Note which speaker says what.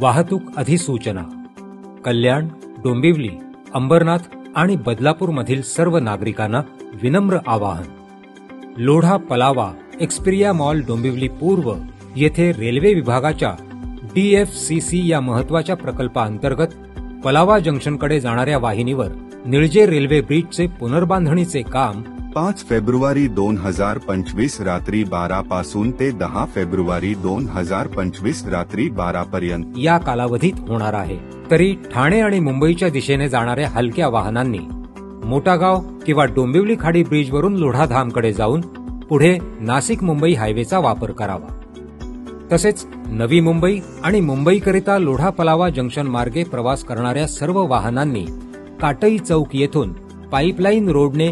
Speaker 1: वाहतूक अधिसूचना. कल्याण, डोंबिवली, अंबरनाथ आणि बदलापूरमधील सर्व नागरिकांना विनम्र आवाहन. लोढा पलावा एक्सपिरिया मॉल डोंबिवली पूर्व येथे रेल्वे विभागाच्या DFCC या महत्वाच्या प्रकल्पाअंतर्गत पलावा जंक्शनकडे जाणाऱ्या वाहिनीवर निळजे रेल्वे ब्रिजचे पुनर्बांधणीचे काम
Speaker 2: 5 फेब्रुवारी 2025 रात्री 12 पासून ते 10 फेब्रुवारी 2025 रात्री 12 पर्यंत
Speaker 1: या कालावधीत होणार आहे. तरी ठाणे आणि मुंबईच्या दिशेने जाणाऱ्या हलक्या वाहनांनी मोठागाव किंवा डोंबिवली खाडी ब्रिजवरून लोढाधामकडे जाऊन पुढे नाशिक मुंबई हायवेचा वापर करावा. तसेच नवी मुंबई आणि मुंबईकरिता लोढा पलावा जंक्शन मार्गे प्रवास करणाऱ्या सर्व वाहनांनी काटई चौक येथून पाईपलाईन रोडने